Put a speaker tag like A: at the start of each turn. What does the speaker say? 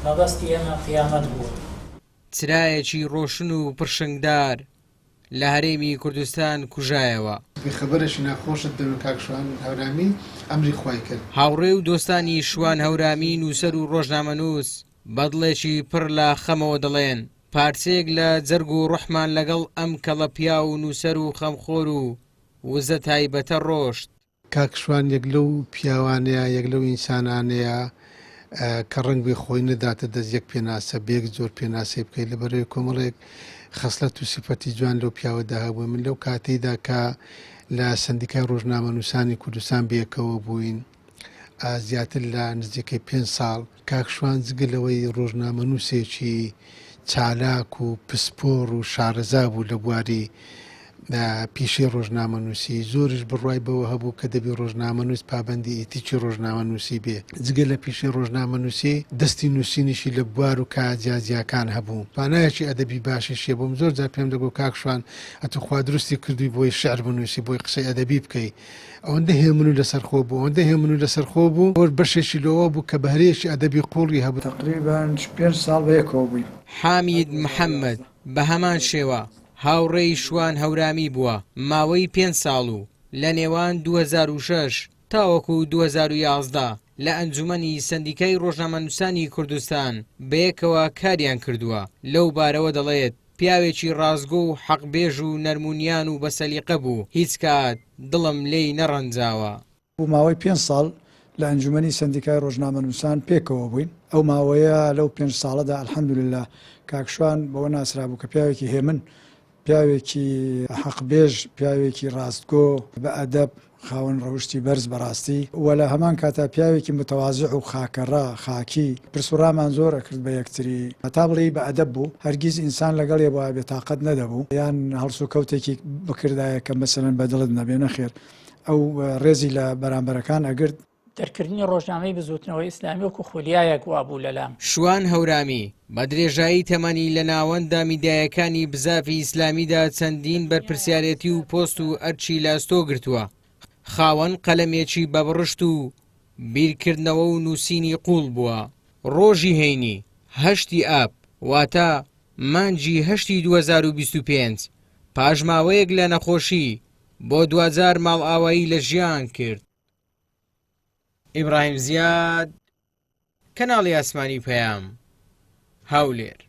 A: مەبەستی ئێمە قیامەت بووە.
B: چرایەکی ڕۆشن و پڕشنگدار لە هەرێمی کوردستان کوژایەوە.
C: خبرێکی ناخۆشت دەوێت کاکشوان هەورامی ئەمری خوای کرد.
B: هاوڕێ و دۆستانی شوان هەورامی نووسەر و ڕۆژنامەنووس بەدڵێکی پڕ لە خەمەوە دەڵێن پارچەیەک لە جەرگ و ڕوحمان لەگەڵ ئەم کەڵە پیا و نووسەر و خەمخۆر و وزە تایبەتە ڕۆشت.
C: کاکشوان یەک لەو پیاوانەیە یەک لەو ئینسانانەیە کە ڕەنگی خۆی نەداتە دەست یەک پێناسە بێک زۆر پێناسی بکەیت لەبەرەوەی کۆمەڵێک خەسلەت و سیفەتی جوان لەو پیاوەدا هەبووە. من لەو کاتەیدا کە لە سندیکای ڕۆژنامەنووسانی کوردستان بێکەوە بووین زیاتر لە نزیکەی 5 ساڵ کاکشوان جگەلەوەی ڕۆژنامەنووسێکی چالاک و پسپۆر و شارەزا بوو لە بواری پیشەی ڕۆژنامەنووسی زۆرش بڕوای بەوە هەبوو کە دەبی ڕۆژنامەنووس پابەندی ئیتیکی ڕۆژنامەنووسی بێ. جگە لە پیشەی ڕۆژنامەنووسی دەستی نووسینیشی لە بوار و کاجیازیاکان هەبوو. توانایەکی ئەدەبی باشیشیە بۆم زۆر جار پێم دەگوت کاکشوان ئەتوخوا دروستی کردووی بۆی شعر بنووسی بۆی قسەی ئەدەبی بکەی ئەوەندە هێمن و لەسەرخۆ بوو ئەوەندە هێمن و لەسەرخۆ بوو ئەوە بەشێکی لەوە بوو کە بەهرەیەکی ئەدەبی قوڵی هەبوو.
D: تقریبان 5 ساڵ بەیەکەوە بووین.
B: حامید محەممەد بە هەمان شێوە هاوڕێی شوان هەورامی بووە ماوەی 5 ساڵ و لە نێوان 2006 تاوەکو 2011 لە ئەنجومەنی سندیکای ڕۆژنامەنووسانی کوردستان بەیەکەوە کاریان کردووە. لەو بارەوە دەڵێت پیاوێکی ڕازگۆ و حەقبێژ و نەرمونیان و بەسەلیقە بوو هیچ کات دڵم لێی نەڕەنجاوە.
D: بۆ ماوەی 5 ساڵ لە ئەنجومەنی سندیکای ڕۆژنامەنووسان پێکەوە بووین. ئەو ماوەیە لەو 5 ساڵەدا ئەلحەمدولillah کاکشوان بەوە ناسرا بوو کە پیاوێکی هێمن پیاوێکی حەقبێژ پیاوێکی ڕاستگۆ بە ئەدەب خاوەن ڕەوشتی بەرز بەڕاستی وە لە هەمان کاتا پیاوێکی متەواضع و خاکەڕا خاکی پرسوڕامان زۆر ئەکرد بە یەکتری هەتا بڵێ بە ئەدەب بوو هەرگیز ئینسان لەگەڵێ بۆ بێتاقەت نەدەبوو یان هەڵسو کەوتێکی بکردایە کە مەسەلەن بەدڵت نەبێنە خێر ئەو ڕێزی لە بەرامبەرەکان ئەگرت.
A: دەرکردنی ڕۆژنامەی بزوتنەوەی ئیسلامی وەکو خولیایەک وابوو لەلام.
B: شوان هەورامی بە درێژایی تەمەنی لە ناوەندە میدیایەکانی بزافی ئیسلامیدا چەندین بەرپرسیارەتی و پۆست و ئەرچی لاستۆ گرتووە. خاوەن قەلەمێکی بەبڕشت و بیرکردنەوە و نووسینی قوڵ بووە. ڕۆژی هەینی 8 ئاب واتە مانجی 8 2025 پاژماوەیەک لە نەخۆشی بۆ 2000 ماڵ ئاوایی لە ژیان کرد. ئیبراهیم زیاد کەناڵی ئاسمانی پەیام هەولێر.